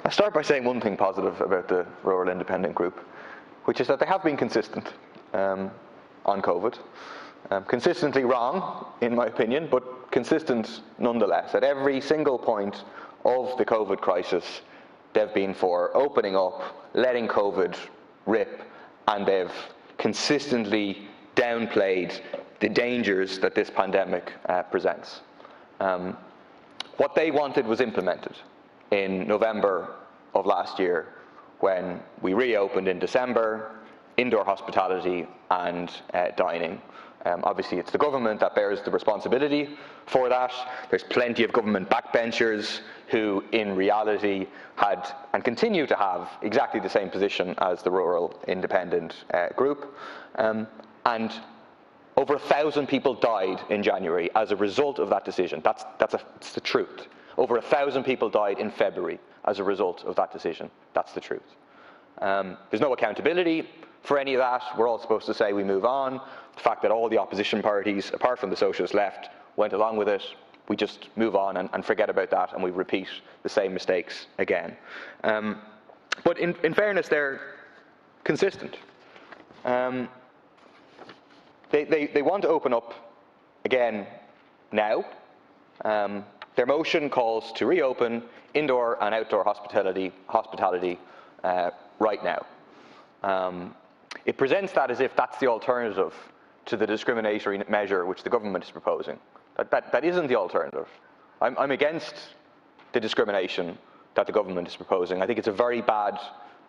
I'll start by saying one thing positive about the Rural Independent Group, which is that they have been consistent on COVID. Consistently wrong, in my opinion, but consistent nonetheless. At every single point of the COVID crisis, they've been for opening up, letting COVID rip, and they've consistently downplayed the dangers that this pandemic presents. What they wanted was implemented in November of last year, when we reopened in December, indoor hospitality and dining. Obviously, it's the government that bears the responsibility for that. There's plenty of government backbenchers who, in reality, had and continue to have exactly the same position as the Rural Independent Group. And over 1,000 people died in January as a result of that decision. That's the truth. Over 1,000 people died in February as a result of that decision. That's the truth. There's no accountability for any of that. We're all supposed to say we move on. The fact that all the opposition parties, apart from the Socialist Left, went along with it, we just move on and forget about that, and we repeat the same mistakes again. But in fairness, they're consistent. They want to open up again now. Their motion calls to reopen indoor and outdoor hospitality right now. It presents that as if that's the alternative to the discriminatory measure which the government is proposing. That isn't the alternative. I'm against the discrimination that the government is proposing. I think it's a very bad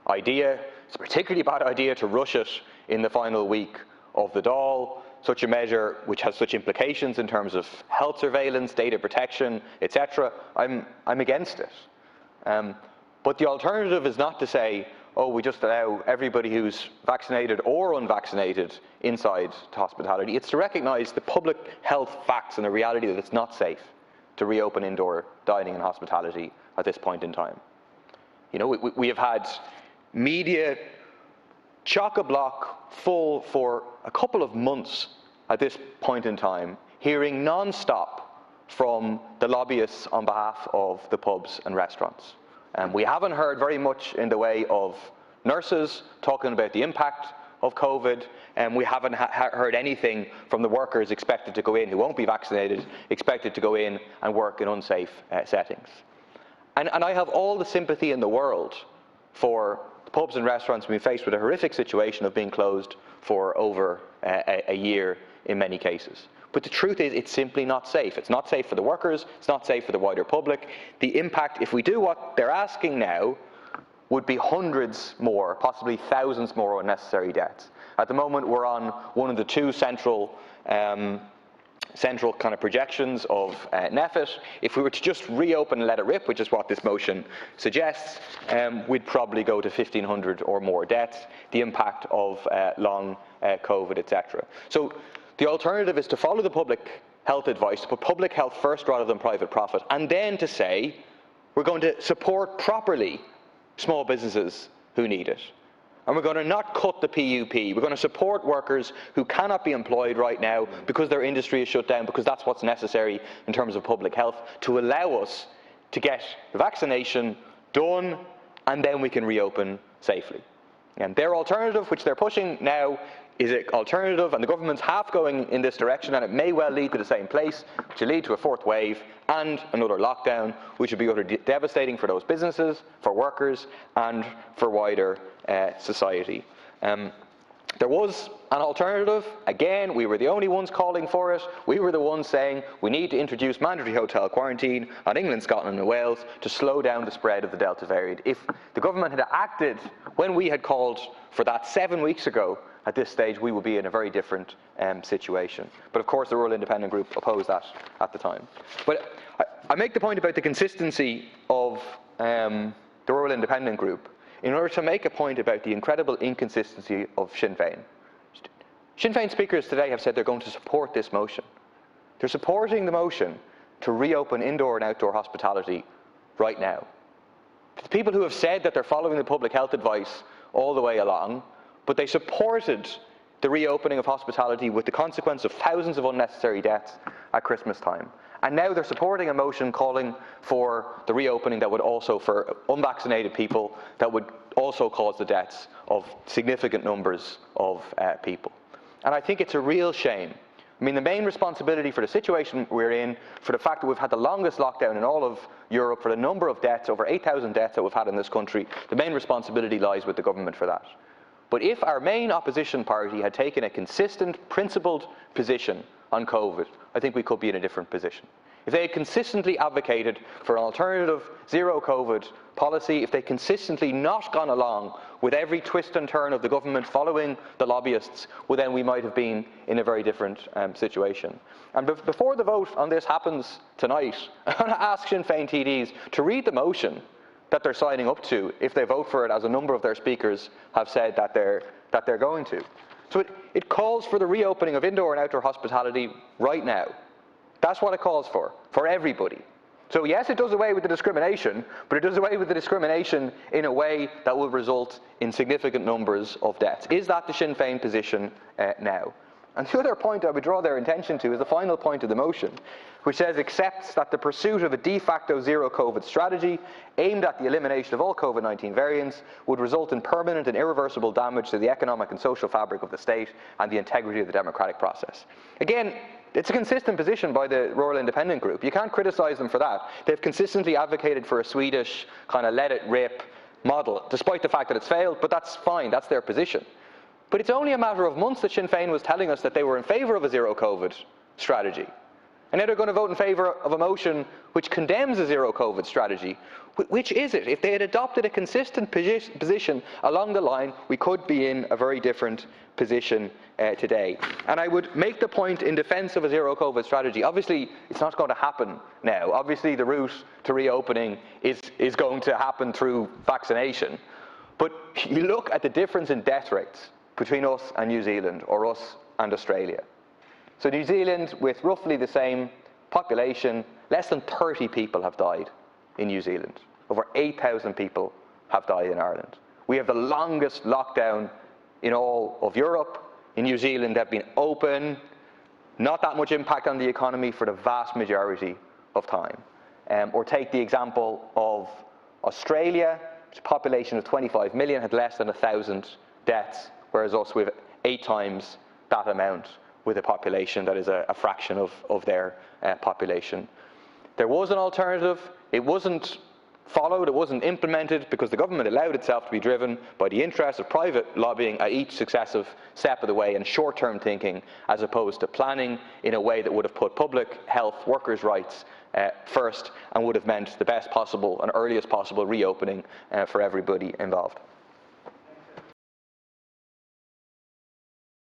idea. It's a particularly bad idea to rush it in the final week of the Dáil. Such a measure which has such implications in terms of health surveillance, data protection, etc. I'm against it. But the alternative is not to say, oh, we just allow everybody who's vaccinated or unvaccinated inside to hospitality. It's to recognise the public health facts and the reality that it's not safe to reopen indoor dining and hospitality at this point in time. You know, we have had media chock-a-block full for a couple of months at this point in time, hearing non-stop from the lobbyists on behalf of the pubs and restaurants. We haven't heard very much in the way of nurses talking about the impact of COVID, and we haven't heard anything from the workers expected to go in who won't be vaccinated, expected to go in and work in unsafe settings. And I have all the sympathy in the world for the pubs and restaurants being faced with a horrific situation of being closed for over a year in many cases. But the truth is, it's simply not safe. It's not safe for the workers. It's not safe for the wider public. The impact, if we do what they're asking now, would be hundreds more, possibly thousands more unnecessary deaths. At the moment, we're on one of the two central kind of projections of NEFIT. If we were to just reopen and let it rip, which is what this motion suggests, we'd probably go to 1,500 or more deaths, the impact of long COVID, etc. So the alternative is to follow the public health advice, to put public health first rather than private profit, and then to say we're going to support properly small businesses who need it. And we're going to not cut the PUP. We're going to support workers who cannot be employed right now because their industry is shut down, because that's what's necessary in terms of public health, to allow us to get the vaccination done, and then we can reopen safely. And their alternative, which they're pushing now, is an alternative, and the government's half going in this direction, and it may well lead to the same place, which will lead to a fourth wave and another lockdown, which would be utterly devastating for those businesses, for workers, and for wider society. There was an alternative. Again, we were the only ones calling for it. We were the ones saying we need to introduce mandatory hotel quarantine on England, Scotland and Wales to slow down the spread of the Delta variant. If the government had acted when we had called for that 7 weeks ago, at this stage we would be in a very different situation. But of course the Rural Independent Group opposed that at the time. But I make the point about the consistency of the Rural Independent Group in order to make a point about the incredible inconsistency of Sinn Fein. Sinn Fein speakers today have said they're going to support this motion. They're supporting the motion to reopen indoor and outdoor hospitality right now. The people who have said that they're following the public health advice all the way along, but they supported the reopening of hospitality with the consequence of thousands of unnecessary deaths at Christmas time. And now they're supporting a motion calling for the reopening that would also, for unvaccinated people, that would also cause the deaths of significant numbers of people. And I think it's a real shame. I mean, the main responsibility for the situation we're in, for the fact that we've had the longest lockdown in all of Europe, for the number of deaths, over 8,000 deaths that we've had in this country, the main responsibility lies with the government for that. But if our main opposition party had taken a consistent, principled position on COVID, I think we could be in a different position. If they had consistently advocated for an alternative zero COVID policy, if they consistently not gone along with every twist and turn of the government following the lobbyists, well then we might have been in a very different situation. And before the vote on this happens tonight, I want to ask Sinn Fein TDs to read the motion that they're signing up to if they vote for it, as a number of their speakers have said that they're going to. So it calls for the reopening of indoor and outdoor hospitality right now. That's what it calls for everybody. So yes, it does away with the discrimination, but it does away with the discrimination in a way that will result in significant numbers of deaths. Is that the Sinn Féin position now? And the other point I would draw their attention to is the final point of the motion, which says accepts that the pursuit of a de facto zero COVID strategy aimed at the elimination of all COVID-19 variants would result in permanent and irreversible damage to the economic and social fabric of the state and the integrity of the democratic process. Again, it's a consistent position by the Rural Independent Group. You can't criticise them for that. They've consistently advocated for a Swedish kind of let it rip model, despite the fact that it's failed, but that's fine, that's their position. But it's only a matter of months that Sinn Féin was telling us that they were in favour of a zero COVID strategy. And now they're going to vote in favour of a motion which condemns a zero COVID strategy. Which is it? If they had adopted a consistent position along the line, we could be in a very different position today. And I would make the point in defence of a zero COVID strategy. Obviously, it's not going to happen now. Obviously, the route to reopening is going to happen through vaccination. But you look at the difference in death rates between us and New Zealand, or us and Australia. So New Zealand, with roughly the same population, less than 30 people have died in New Zealand. Over 8,000 people have died in Ireland. We have the longest lockdown in all of Europe. In New Zealand, they've been open, not that much impact on the economy for the vast majority of time. Or take the example of Australia, which a population of 25 million had less than 1,000 deaths, whereas us, we have 8 times that amount with a population that is a fraction of their population. There was an alternative. It wasn't followed, it wasn't implemented, because the government allowed itself to be driven by the interests of private lobbying at each successive step of the way and short-term thinking, as opposed to planning in a way that would have put public health, workers' rights first, and would have meant the best possible and earliest possible reopening for everybody involved.